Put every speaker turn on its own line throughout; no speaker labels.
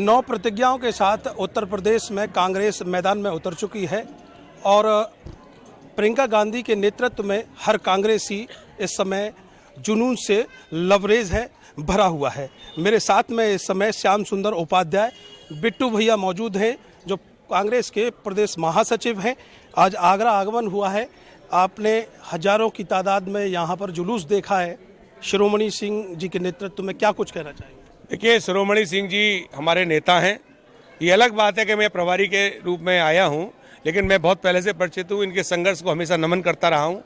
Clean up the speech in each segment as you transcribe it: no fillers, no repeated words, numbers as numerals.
9 प्रतिज्ञाओं के साथ उत्तर प्रदेश में कांग्रेस मैदान में उतर चुकी है और प्रियंका गांधी के नेतृत्व में हर कांग्रेसी इस समय जुनून से लबरेज है, भरा हुआ है। मेरे साथ में इस समय श्याम सुंदर उपाध्याय बिट्टू भैया मौजूद हैं, जो कांग्रेस के प्रदेश महासचिव हैं। आज आगरा आगमन हुआ है, आपने हजारों की तादाद में यहाँ पर जुलूस देखा है। शिरोमणि सिंह जी के नेतृत्व में क्या कुछ कहना चाहिए?
देखिए, शिरोमणि सिंह जी हमारे नेता हैं। ये अलग बात है कि मैं प्रभारी के रूप में आया हूं, लेकिन मैं बहुत पहले से परिचित हूं। इनके संघर्ष को हमेशा नमन करता रहा हूं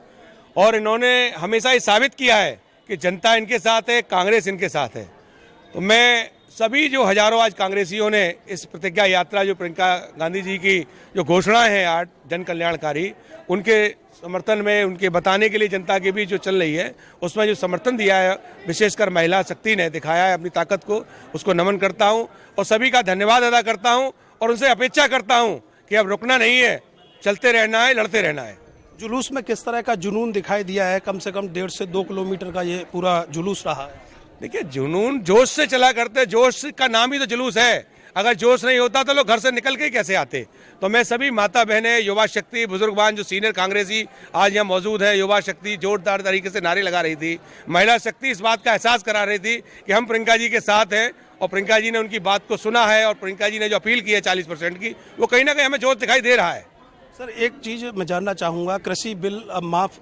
और इन्होंने हमेशा ये साबित किया है कि जनता इनके साथ है, कांग्रेस इनके साथ है। तो मैं सभी जो हजारों आज कांग्रेसियों ने इस प्रतिज्ञा यात्रा जो प्रियंका गांधी जी की जो घोषणाएं हैं 8 जन कल्याणकारी, उनके समर्थन में, उनके बताने के लिए जनता के बीच जो चल रही है, उसमें जो समर्थन दिया है, विशेषकर महिला शक्ति ने दिखाया है अपनी ताकत को, उसको नमन करता हूं और सभी का धन्यवाद अदा करता हूं और उनसे अपेक्षा करता हूं कि अब रुकना नहीं है, चलते रहना है, लड़ते रहना है।
जुलूस में किस तरह का जुनून दिखाई दिया है? कम से कम 1.5 से 2 किलोमीटर का ये पूरा जुलूस रहा है।
देखिए, जुनून जोश से चला करते, जोश का नाम ही तो जुलूस है। अगर जोश नहीं होता तो लोग घर से निकल के कैसे आते? तो मैं सभी माता बहनें, युवा शक्ति, बुजुर्गवान जो सीनियर कांग्रेसी आज यहाँ मौजूद है, युवा शक्ति जोरदार तरीके से नारे लगा रही थी। महिला शक्ति इस बात का एहसास करा रही थी कि हम प्रियंका जी के साथ हैं और प्रियंका जी ने उनकी बात को सुना है और प्रियंका जी ने जो अपील की है 40% की, वो कहीं ना कहीं हमें जोश दिखाई दे रहा है।
सर, एक चीज़ मैं जानना चाहूँगा, कृषि बिल अब माफ़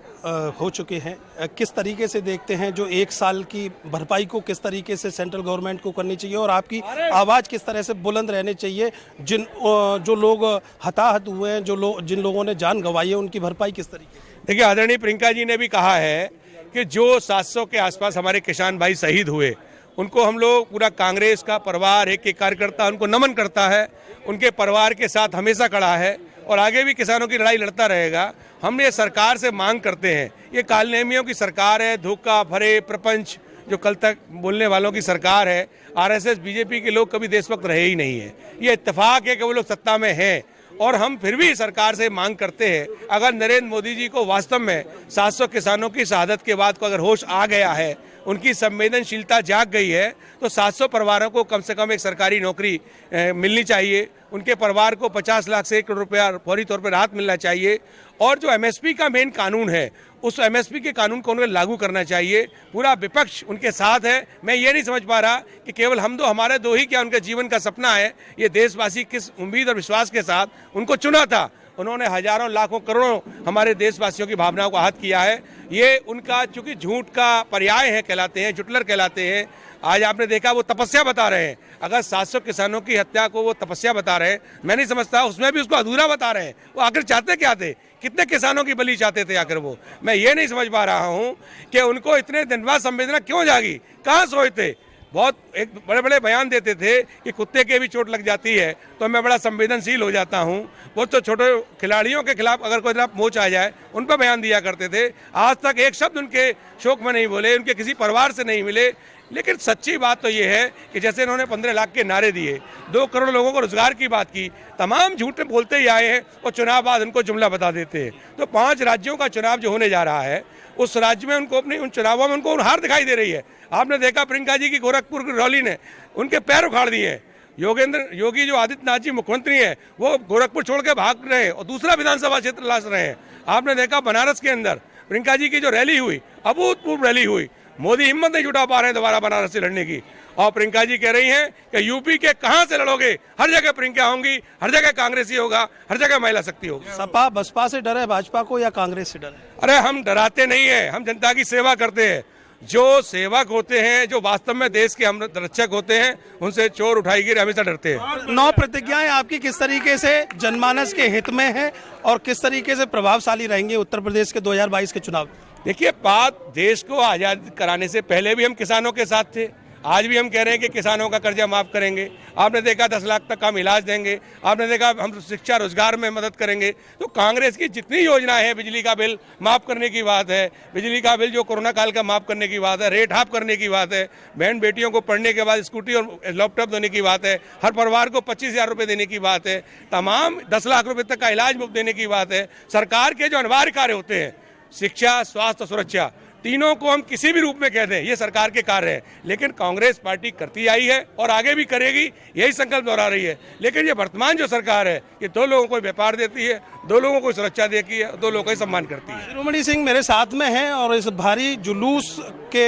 हो चुके हैं, किस तरीके से देखते हैं? जो 1 साल की भरपाई को किस तरीके से सेंट्रल गवर्नमेंट को करनी चाहिए और आपकी आवाज़ किस तरह से बुलंद रहनी चाहिए? जो लोग हताहत हुए हैं, जिन लोगों ने जान गंवाई है, उनकी भरपाई किस तरीके से?
देखिए, आदरणीय प्रियंका जी ने भी कहा है कि जो 700 के आसपास हमारे किसान भाई शहीद हुए, उनको हम लोग, पूरा कांग्रेस का परिवार, एक कार्यकर्ता उनको नमन करता है, उनके परिवार के साथ हमेशा खड़ा है और आगे भी किसानों की लड़ाई लड़ता रहेगा। हम ये सरकार से मांग करते हैं, ये कालनेमियों की सरकार है, धोखा भरे प्रपंच जो कल तक बोलने वालों की सरकार है। आरएसएस बीजेपी के लोग कभी देशभक्त रहे ही नहीं है। ये इत्तेफाक है कि वो लोग सत्ता में हैं और हम फिर भी सरकार से मांग करते हैं, अगर नरेंद्र मोदी जी को वास्तव में 700 किसानों की शहादत के बाद को अगर होश आ गया है, उनकी संवेदनशीलता जाग गई है, तो 700 परिवारों को कम से कम एक सरकारी नौकरी मिलनी चाहिए। उनके परिवार को 50 लाख से 1 करोड़ रुपया फौरी तौर पर राहत मिलना चाहिए और जो एमएसपी का मेन कानून है, उस एमएसपी के कानून को उन्हें लागू करना चाहिए। पूरा विपक्ष उनके साथ है। मैं ये नहीं समझ पा रहा कि केवल हम दो, हमारे दो ही क्या उनके जीवन का सपना है? ये देशवासी किस उम्मीद और विश्वास के साथ उनको चुना था? उन्होंने हजारों लाखों करोड़ों हमारे देशवासियों की भावनाओं को आहत किया है। ये उनका चूंकि झूठ का पर्याय है, कहलाते हैं, जुटलर कहलाते हैं। आज आपने देखा वो तपस्या बता रहे हैं। अगर 700 किसानों की हत्या को वो तपस्या बता रहे हैं, मैं नहीं समझता, उसमें भी उसको अधूरा बता रहे हैं। वो आखिर चाहते क्या थे? कितने किसानों की बलि चाहते थे आखिर वो? मैं ये नहीं समझ पा रहा हूँ कि उनको इतने दिन बाद संवेदना क्यों जागी, कहाँ सोए थे? बहुत एक बड़े बड़े बयान देते थे कि कुत्ते के भी चोट लग जाती है तो मैं बड़ा संवेदनशील हो जाता हूं। वो तो छोटे खिलाड़ियों के खिलाफ अगर कोई तरफ मोच आ जाए, उन पर बयान दिया करते थे। आज तक एक शब्द उनके शोक में नहीं बोले, उनके किसी परिवार से नहीं मिले। लेकिन सच्ची बात तो ये है कि जैसे इन्होंने 15 लाख के नारे दिए, 2 करोड़ लोगों को रोजगार की बात की, तमाम झूठ बोलते ही आए हैं और चुनाव बाद उनको जुमला बता देते हैं। तो 5 राज्यों का चुनाव जो होने जा रहा है, उस राज्य में उनको अपनी उन चुनावों में उनको हार दिखाई दे रही है। आपने देखा प्रियंका जी की गोरखपुर की रैली ने उनके पैर उखाड़ दिए हैं। योगी जो आदित्यनाथ जी मुख्यमंत्री हैं, वो गोरखपुर छोड़ के भाग रहे हैं और दूसरा विधानसभा क्षेत्र लाश रहे हैं। आपने देखा बनारस के अंदर प्रियंका जी की जो रैली हुई, अभूतपूर्व रैली हुई। मोदी हिम्मत नहीं जुटा पा रहे हैं दोबारा बनारस से लड़ने की और प्रियंका जी कह रही हैं कि यूपी के कहां से लड़ोगे? हर जगह प्रियंका होंगी, हर जगह कांग्रेसी होगा, हर जगह महिला शक्ति होगी।
सपा बसपा से डर है भाजपा को या कांग्रेस से डर है?
अरे हम डराते नहीं है, हम जनता की सेवा करते हैं। जो सेवक होते हैं, जो वास्तव में देश के हम रक्षक होते हैं, उनसे चोर उठाईगिरी हमेशा डरते हैं।
9 प्रतिज्ञाएं आपकी किस तरीके से जनमानस के हित में है और किस तरीके से प्रभावशाली रहेंगे उत्तर प्रदेश के 2022 के चुनाव?
देखिए, बात देश को आजाद कराने से पहले भी हम किसानों के साथ थे। आज भी हम कह रहे हैं कि किसानों का कर्जा माफ करेंगे। आपने देखा 10 लाख तक का हम इलाज देंगे। आपने देखा हम शिक्षा रोजगार में मदद करेंगे। तो कांग्रेस की जितनी योजनाएं हैं, बिजली का बिल माफ करने की बात है, बिजली का बिल जो कोरोना काल का माफ करने की बात है, रेट हाफ करने की बात है, बहन बेटियों को पढ़ने के बाद स्कूटी और लैपटॉप देने की बात है, हर परिवार को 25,000 रुपये देने की बात है, तमाम 10 लाख रुपये तक का इलाज मुफ्त देने की बात है। सरकार के जो अनिवार्य कार्य होते हैं, शिक्षा, स्वास्थ्य, सुरक्षा, तीनों को हम किसी भी रूप में कह दें, ये सरकार के कार्य है, लेकिन कांग्रेस पार्टी करती आई है और आगे भी करेगी, यही संकल्प दोहरा रही है। लेकिन ये वर्तमान जो सरकार है, ये दो लोगों को व्यापार देती है, दो लोगों को सुरक्षा देती है, दो लोगों का सम्मान करती है।
शिरोमणि सिंह मेरे साथ में हैं और इस भारी जुलूस के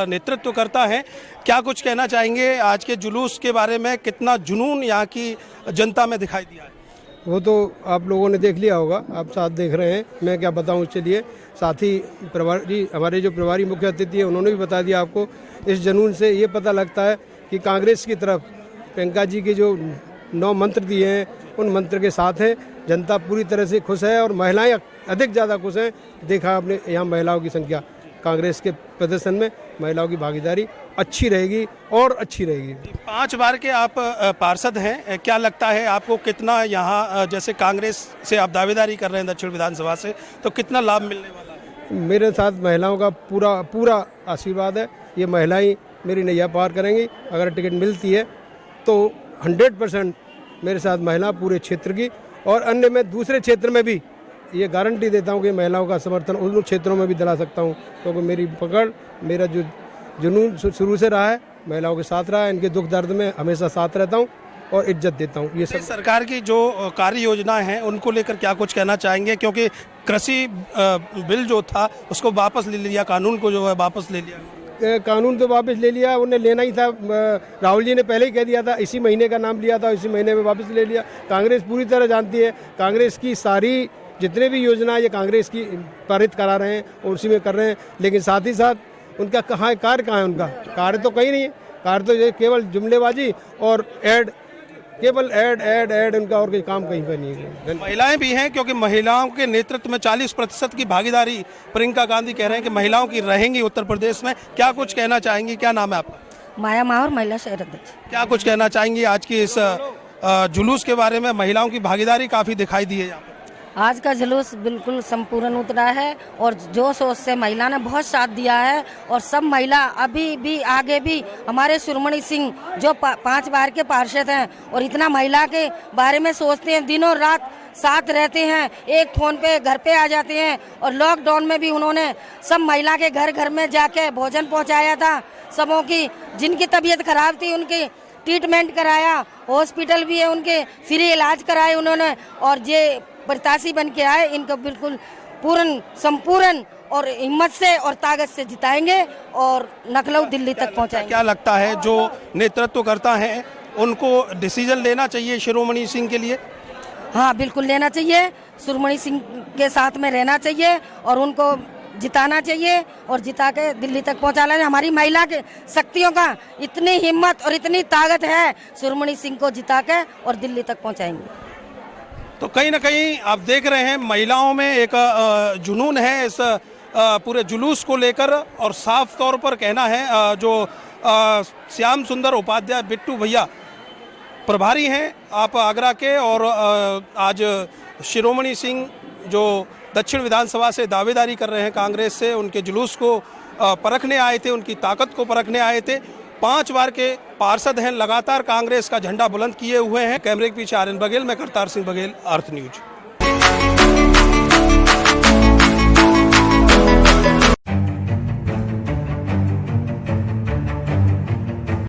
नेतृत्व करता है। क्या कुछ कहना चाहेंगे आज के जुलूस के बारे में? कितना जुनून यहाँ की जनता में दिखाई दिया है?
वो तो आप लोगों ने देख लिया होगा, आप साथ देख रहे हैं, मैं क्या बताऊं उसके लिए। साथ ही प्रभारी, हमारे जो प्रभारी मुख्य अतिथि है, उन्होंने भी बता दिया आपको। इस जुनून से ये पता लगता है कि कांग्रेस की तरफ प्रियंका जी के जो 9 मंत्र दिए हैं, उन मंत्र के साथ है। जनता पूरी तरह से खुश है और महिलाएं अधिक ज़्यादा खुश हैं। देखा आपने यहाँ महिलाओं की संख्या, कांग्रेस के प्रदर्शन में महिलाओं की भागीदारी अच्छी रहेगी और अच्छी रहेगी।
5 बार के आप पार्षद हैं, क्या लगता है आपको कितना यहाँ जैसे कांग्रेस से आप दावेदारी कर रहे हैं दक्षिण विधानसभा से, तो कितना लाभ मिलने वाला है?
मेरे साथ महिलाओं का पूरा आशीर्वाद है। ये महिलाएं मेरी नैया पार करेंगी। अगर टिकट मिलती है तो 100% मेरे साथ महिला पूरे क्षेत्र की, और अन्य मैं दूसरे क्षेत्र में भी ये गारंटी देता हूँ कि महिलाओं का समर्थन उन क्षेत्रों में भी दिला सकता हूँ, क्योंकि मेरी पकड़, मेरा जो जुनून शुरू से रहा है, महिलाओं के साथ रहा है। इनके दुख दर्द में हमेशा साथ रहता हूँ और इज्जत देता हूँ। ये सब
सरकार की जो कार्य योजनाएं हैं उनको लेकर क्या कुछ कहना चाहेंगे? क्योंकि कृषि बिल जो था उसको वापस ले लिया, कानून को जो है वापस ले लिया।
कानून तो वापस ले लिया, उन्हें लेना ही था। राहुल जी ने पहले ही कह दिया था, इसी महीने का नाम लिया था, इसी महीने में वापस ले लिया। कांग्रेस पूरी तरह जानती है, कांग्रेस की सारी जितने भी योजना ये कांग्रेस की पारित करा रहे हैं और उसी में कर रहे हैं। लेकिन साथ ही साथ उनका कार्य कहाँ है? उनका कार्य तो कहीं नहीं है। कार्य तो ये केवल जुमलेबाजी और केवल ऐड उनका, और कोई काम कहीं पर नहीं है।
महिलाएं भी हैं, क्योंकि महिलाओं के नेतृत्व में 40% की भागीदारी प्रियंका गांधी कह रहे हैं कि महिलाओं की रहेंगी उत्तर प्रदेश में। क्या कुछ कहना चाहेंगी? क्या नाम है आपका?
माया माहौर, महिला शहर अध्यक्ष।
क्या कुछ कहना चाहेंगी आज की इस जुलूस के बारे में? महिलाओं की भागीदारी काफी दिखाई दी है यहाँ पर।
आज का जुलूस बिल्कुल संपूर्ण उतरा है और जोश होश से महिला ने बहुत साथ दिया है। और सब महिला अभी भी आगे भी हमारे शिरोमणि सिंह जो 5 बार के पार्षद हैं और इतना महिला के बारे में सोचते हैं, दिनों रात साथ रहते हैं, एक फोन पे घर पे आ जाते हैं। और लॉकडाउन में भी उन्होंने सब महिला के घर घर में जाके भोजन पहुंचाया था। सबों की जिनकी तबीयत खराब थी उनकी ट्रीटमेंट कराया, हॉस्पिटल भी है उनके, फ्री इलाज कराए उन्होंने। और ये प्रत्याशी बन के आए, इनको बिल्कुल संपूर्ण और हिम्मत से और ताकत से जिताएंगे और लखनऊ दिल्ली तक पहुंचाएंगे।
क्या लगता है जो नेतृत्व करता है उनको डिसीजन लेना चाहिए शिरोमणि सिंह के लिए?
हाँ, बिल्कुल लेना चाहिए। शिरोमणि सिंह के साथ में रहना चाहिए और उनको जिताना चाहिए और जिता के दिल्ली तक पहुंचाना चाहिए। हमारी महिला के शक्तियों का इतनी हिम्मत और इतनी ताकत है, शिरोमणि सिंह को जिता के और दिल्ली तक पहुंचाएंगे।
तो कहीं ना कहीं आप देख रहे हैं महिलाओं में एक जुनून है इस पूरे जुलूस को लेकर। और साफ तौर पर कहना है जो श्याम सुंदर उपाध्याय बिट्टू भैया प्रभारी हैं आप आगरा के, और आज शिरोमणि सिंह जो दक्षिण विधानसभा से दावेदारी कर रहे हैं कांग्रेस से, उनके जुलूस को परखने आए थे, उनकी ताकत को परखने आए थे। 5 बार के पार्षद हैं, लगातार कांग्रेस का झंडा बुलंद किए हुए हैं। कैमरे के पीछे आर्यन बघेल, मैं करतार सिंह बघेल, अर्थ न्यूज।